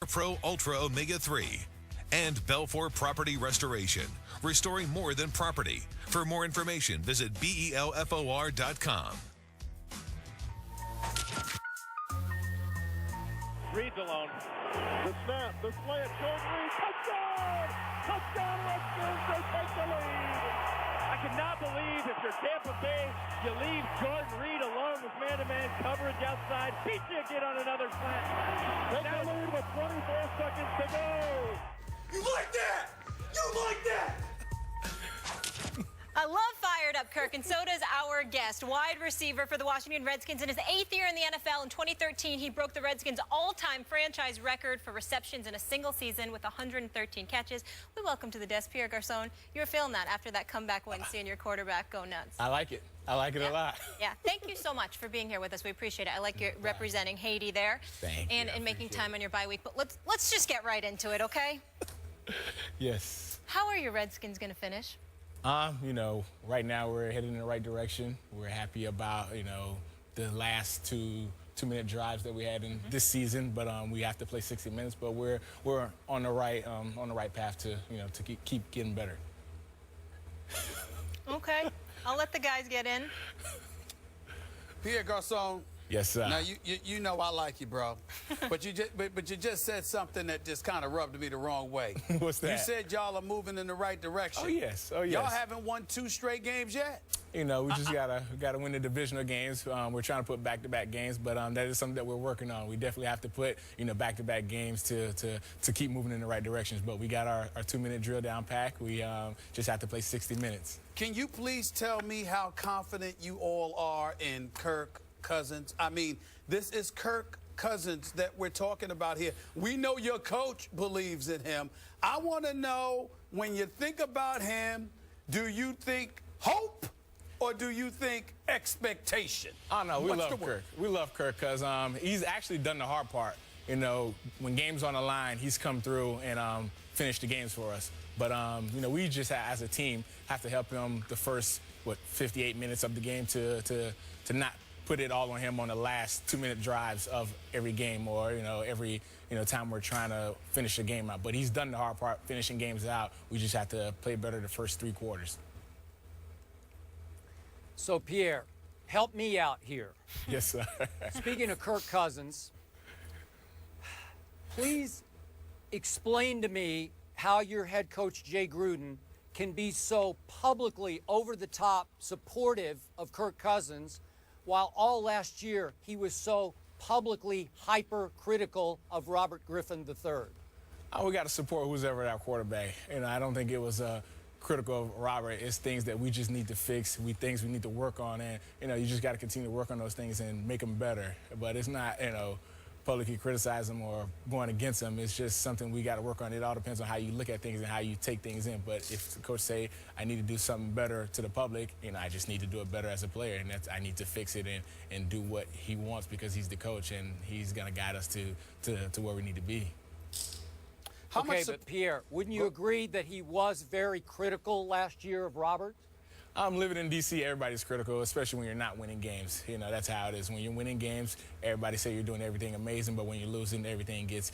Pro Ultra Omega 3, and Belfour Property Restoration, restoring more than property. For more information, visit belfor.com. Reed's alone. The snap, the slant, Jordan Reed, touchdown! Touchdown, Redskins, they take the lead! I cannot believe if you're Tampa Bay, you leave Jordan Reed alone with man-to-man coverage outside. Beat you again on another slant. Take the lead with 24 seconds to go. You like that? You like that? I love Fired Up, Kirk, and so does our guest, wide receiver for the Washington Redskins. In his 8th year in the NFL, in 2013, he broke the Redskins' all-time franchise record for receptions in a single season with 113 catches. We welcome to the desk Pierre Garcon. You were feeling that after that comeback win, seeing your quarterback go nuts. I like it. I like it a lot. Yeah, thank you so much for being here with us. We appreciate it. I like you representing Haiti there. Thank you. And making time on your bye week. But let's just get right into it, okay? Yes. How are your Redskins going to finish? You know, right now we're heading in the right direction. We're happy about, you know, the last two-minute drives that we had in this season, but we have to play 60 minutes. But we're on the right path to, you know, to keep getting better. Okay, I'll let the guys get in. Pierre Garcon. Yes, sir. Now you know I like you, bro, but you just said something that just kind of rubbed me the wrong way. What's that? You said y'all are moving in the right direction. Oh yes, oh yes. Y'all haven't won 2 straight games yet. You know, we just gotta win the divisional games. We're trying to put back-to-back games, but that is something that we're working on. We definitely have to put, you know, back-to-back games to keep moving in the right directions. But we got our 2-minute drill down pack. We just have to play 60 minutes. Can you please tell me how confident you all are in Kirk Cousins? I mean, this is Kirk Cousins that we're talking about here. We know your coach believes in him. I want to know, when you think about him, do you think hope or do you think expectation? Oh, no, we love Kirk. We love Kirk because he's actually done the hard part. You know, when games on the line, he's come through and finished the games for us. But, you know, we just, as a team, have to help him the first, 58 minutes of the game to not put it all on him on the last 2-minute drives of every game or, you know, every, you know, time we're trying to finish a game out. But he's done the hard part, finishing games out. We just have to play better the first 3 quarters. So, Pierre, help me out here. Yes, sir. Speaking of Kirk Cousins, please explain to me how your head coach, Jay Gruden, can be so publicly over-the-top supportive of Kirk Cousins while all last year he was so publicly hypercritical of Robert Griffin III. We got to support who's ever our quarterback. You know, I don't think it was critical of Robert. It's things that we just need to fix, things we need to work on, and, you know, you just got to continue to work on those things and make them better. But it's not, you know, publicly criticize them or going against them. It's just something we got to work on. It all depends on how you look at things and how you take things in. But if the coach say I need to do something better to the public, you know, I just need to do it better as a player, and I need to fix it and do what he wants because he's the coach and he's going to guide us to where we need to be. Okay, but Pierre, wouldn't you agree that he was very critical last year of Robert? Living in D.C., everybody's critical, especially when you're not winning games. You know, that's how it is. When you're winning games, everybody say you're doing everything amazing, but when you're losing, everything gets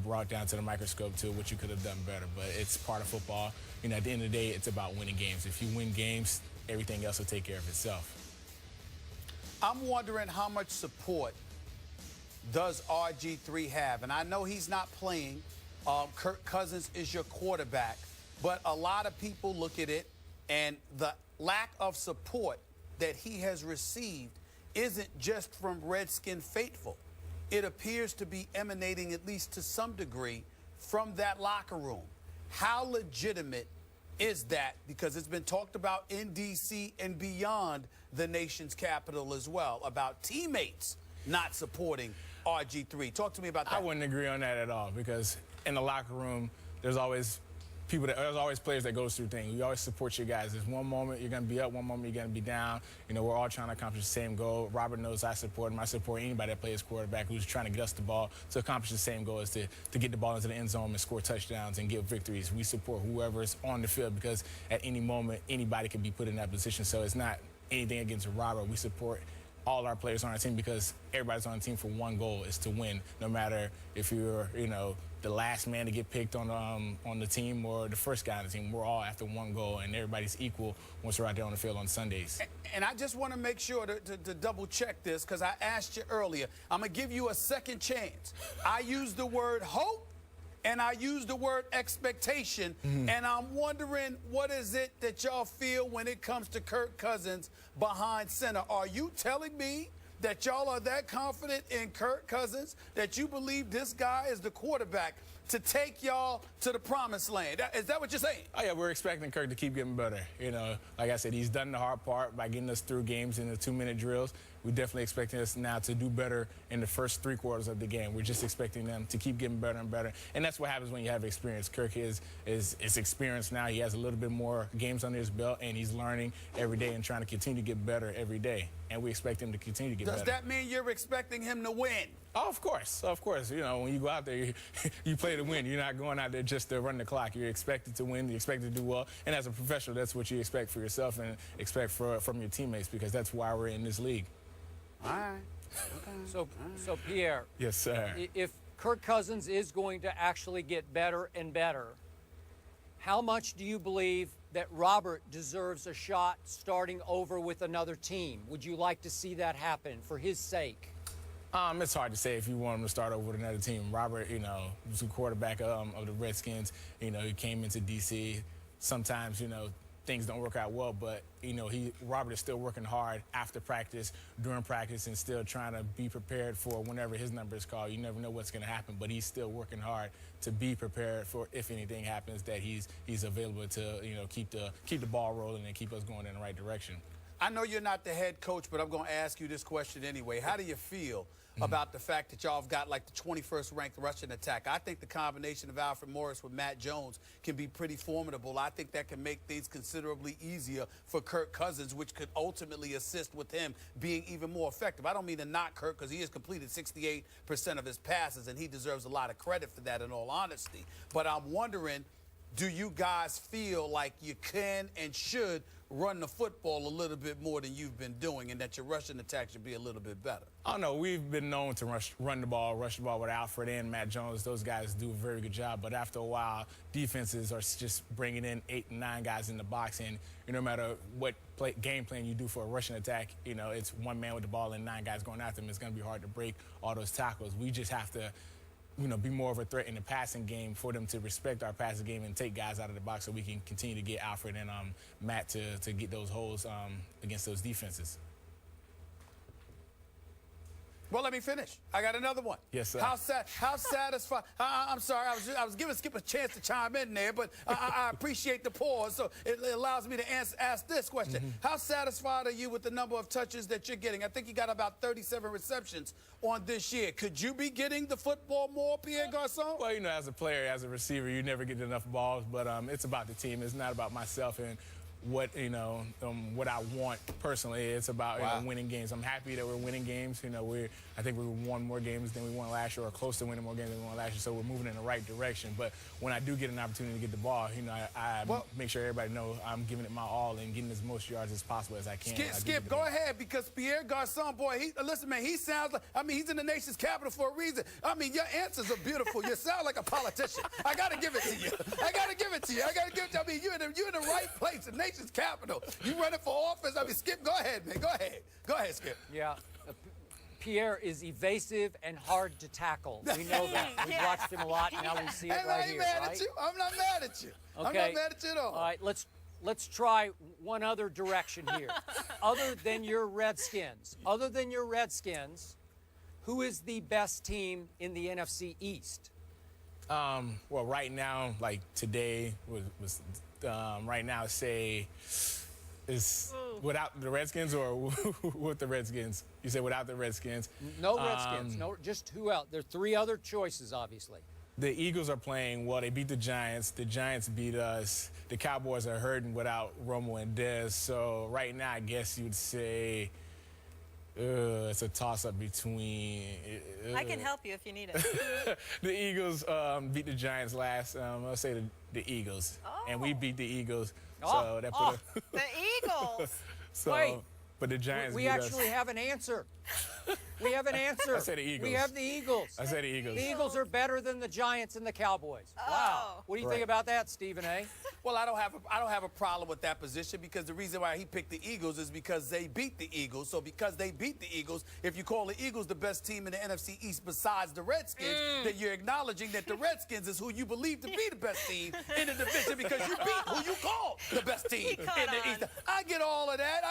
brought down to the microscope to what you could have done better. But it's part of football. You know, at the end of the day, it's about winning games. If you win games, everything else will take care of itself. I'm wondering how much support does RG3 have? And I know he's not playing. Kirk Cousins is your quarterback. But a lot of people look at it, and the lack of support that he has received isn't just from Redskin faithful. It appears to be emanating, at least to some degree, from that locker room. How legitimate is that? Because it's been talked about in D.C. and beyond the nation's capital as well, about teammates not supporting RG3. Talk to me about that. I wouldn't agree on that at all, because in the locker room, there's always there's always players that goes through things. You always support your guys. There's one moment you're going to be up, one moment you're going to be down. You know, we're all trying to accomplish the same goal. Robert knows I support him. I support anybody that plays quarterback who's trying to get us the ball to accomplish the same goal, is to get the ball into the end zone and score touchdowns and get victories. We support whoever's on the field, because at any moment, anybody can be put in that position. So it's not anything against Robert. We support all our players on our team, because everybody's on the team for one goal, is to win, no matter if you're, the last man to get picked on the team or the first guy on the team. We're all after one goal, and everybody's equal once we're out there on the field on Sundays. And I just want to make sure to double check this, because I asked you earlier. I'm going to give you a second chance. I used the word hope, and I used the word expectation, and I'm wondering, what is it that y'all feel when it comes to Kirk Cousins behind center? Are you telling me that y'all are that confident in Kirk Cousins that you believe this guy is the quarterback to take y'all to the promised land? Is that what you're saying? Oh, yeah, we're expecting Kirk to keep getting better. Like I said, he's done the hard part by getting us through games in the 2-minute drills. We're definitely expecting us now to do better in the first 3 quarters of the game. We're just expecting them to keep getting better and better. And that's what happens when you have experience. Kirk is experienced now. He has a little bit more games under his belt, and he's learning every day and trying to continue to get better every day. And we expect him to continue to get better. Does that mean you're expecting him to win? Oh, of course. Of course. When you go out there, you play to win. You're not going out there just to run the clock. You're expected to win. You're expected to do well. And as a professional, that's what you expect for yourself and expect from your teammates, because that's why we're in this league. All right. Okay. So Pierre. Yes, sir. If Kirk Cousins is going to actually get better and better, how much do you believe that Robert deserves a shot starting over with another team? Would you like to see that happen for his sake? It's hard to say if you want him to start over with another team. Robert, was the quarterback of the Redskins. He came into D.C. Sometimes, things don't work out well, but Robert is still working hard after practice, during practice, and still trying to be prepared for whenever his number is called. You never know what's going to happen, but he's still working hard to be prepared for if anything happens, that he's available to keep the ball rolling and keep us going in the right direction. I know you're not the head coach, but I'm going to ask you this question anyway. How do you feel about the fact that y'all have got like the 21st ranked rushing attack? I think the combination of Alfred Morris with Matt Jones can be pretty formidable. I think that can make things considerably easier for Kirk Cousins, which could ultimately assist with him being even more effective. I don't mean to knock Kirk, because he has completed 68% of his passes, and he deserves a lot of credit for that, in all honesty. But I'm wondering, do you guys feel like you can and should run the football a little bit more than you've been doing, and that your rushing attack should be a little bit better? Oh, no, we've been known to rush the ball with Alfred and Matt Jones. Those guys do a very good job, but after a while, defenses are just bringing in 8 and 9 guys in the box, and no matter what game plan you do for a rushing attack, it's one man with the ball and 9 guys going after him. It's going to be hard to break all those tackles. We just have to be more of a threat in the passing game for them to respect our passing game and take guys out of the box, so we can continue to get Alfred and Matt to get those holes against those defenses. Well, let me finish. I got another one. Yes, sir. How satisfied? I'm sorry, I was giving Skip a chance to chime in there, but I appreciate the pause, so it allows me to ask this question. How satisfied are you with the number of touches that you're getting? I think you got about 37 receptions on this year. Could you be getting the football more, Pierre Garcon? Well, as a player, as a receiver, you never get enough balls, but it's about the team. It's not about myself and what I want personally. It's about winning games. I'm happy that we're winning games. I think we won more games than we won last year, or close to winning more games than we won last year. So we're moving in the right direction. But when I do get an opportunity to get the ball, I make sure everybody knows I'm giving it my all and getting as most yards as possible as I can. Skip, go ahead, because Pierre Garcon, boy, listen, man, he sounds like, he's in the nation's capital for a reason. Your answers are beautiful. You sound like a politician. I got to give it to you. You're in the right place, the nation's capital. You running for office. Skip, go ahead, man. Go ahead, Skip. Yeah. Pierre is evasive and hard to tackle. We know that. We've watched him a lot. Now we see it right here. I'm not mad at you. Okay. I'm not mad at you at all. All right, let's try one other direction here. Other than your Redskins, who is the best team in the NFC East? Well, right now, like today was right now, say, is without the Redskins or with the Redskins? You say without the Redskins. No Redskins. No, just who else? There are 3 other choices, obviously. The Eagles are playing well. They beat the Giants. The Giants beat us. The Cowboys are hurting without Romo and Dez. So right now, I guess you'd say it's a toss-up between... I can help you if you need it. The Eagles beat the Giants last. I'll say the Eagles. And we beat the Eagles. So that put the Eagles. So, Wait, But the Giants We beat actually us. have an answer. We have an answer. I said the Eagles. We have the Eagles. I said the Eagles. The Eagles are better than the Giants and the Cowboys. Oh. Wow. What do you think about that, Stephen A? Well, I don't have a problem with that position because the reason why he picked the Eagles is because they beat the Eagles. So because they beat the Eagles, if you call the Eagles the best team in the NFC East besides the Redskins, then you're acknowledging that the Redskins is who you believe to be the best team in the division because you beat who you call the best team in the East. I get all of that.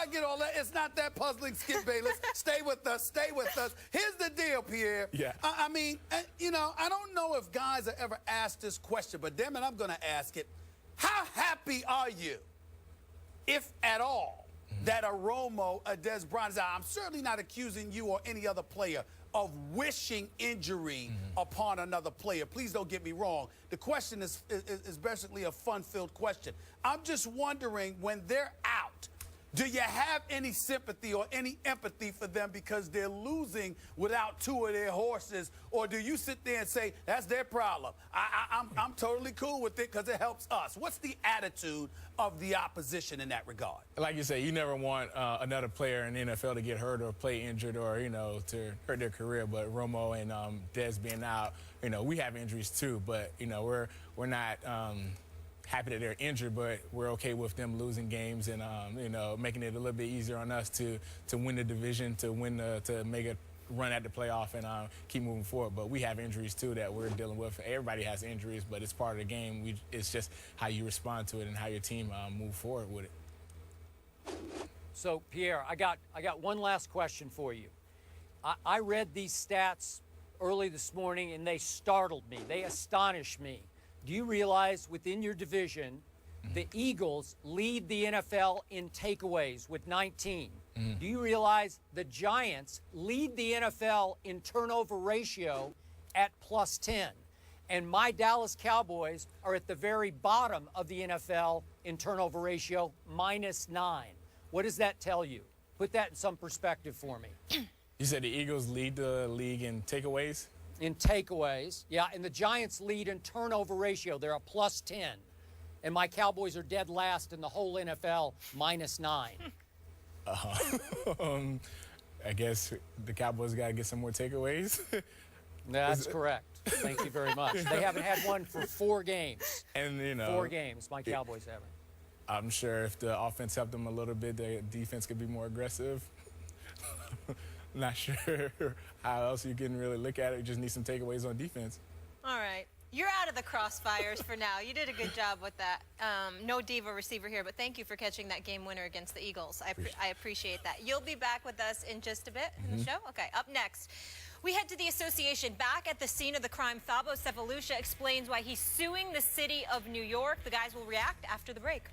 It's not that puzzling, Skip Bayless. Stay with us. Stay with us. Here's the deal, Pierre. Yeah. I mean, you know, I don't know if guys are ever asked this question, but damn it, I'm going to ask it. How happy are you, if at all, that a Romo, a Des Bryant is out? I'm certainly not accusing you or any other player of wishing injury upon another player. Please don't get me wrong. The question is basically a fun-filled question. I'm just wondering, when they're out, do you have any sympathy or any empathy for them because they're losing without two of their horses? Or do you sit there and say, that's their problem? I'm totally cool with it because it helps us. What's the attitude of the opposition in that regard? Like you say, you never want another player in the NFL to get hurt or play injured or, you know, to hurt their career. But Romo and Dez being out, you know, we have injuries too. But, you know, we're not happy that they're injured, but we're okay with them losing games and, you know, making it a little bit easier on us to win the division, to make a run at the playoff and keep moving forward. But we have injuries too that we're dealing with. Everybody has injuries, but it's part of the game. It's just how you respond to it and how your team move forward with it. So, Pierre, I got one last question for you. I read these stats early this morning, and they startled me. They astonished me. Do you realize within your division, the Eagles lead the NFL in takeaways with 19? Do you realize the Giants lead the NFL in turnover ratio at +10? And my Dallas Cowboys are at the very bottom of the NFL in turnover ratio, -9. What does that tell you? Put that in some perspective for me. You said the Eagles lead the league in takeaways? In takeaways, yeah, and the Giants lead in turnover ratio. They're a +10. And my Cowboys are dead last in the whole NFL, -9. I guess the Cowboys got to get some more takeaways. That's correct. Thank you very much. They haven't had one for 4 games. And, you know, 4 games, my Cowboys haven't. I'm sure if the offense helped them a little bit, the defense could be more aggressive. Not sure how else you can really look at it. You just need some takeaways on defense. All right. You're out of the crossfires for now. You did a good job with that. No diva receiver here, but thank you for catching that game winner against the Eagles. I appreciate that. You'll be back with us in just a bit in the show? Okay, up next. We head to the association. Back at the scene of the crime, Thabo Sefalusha explains why he's suing the city of New York. The guys will react after the break.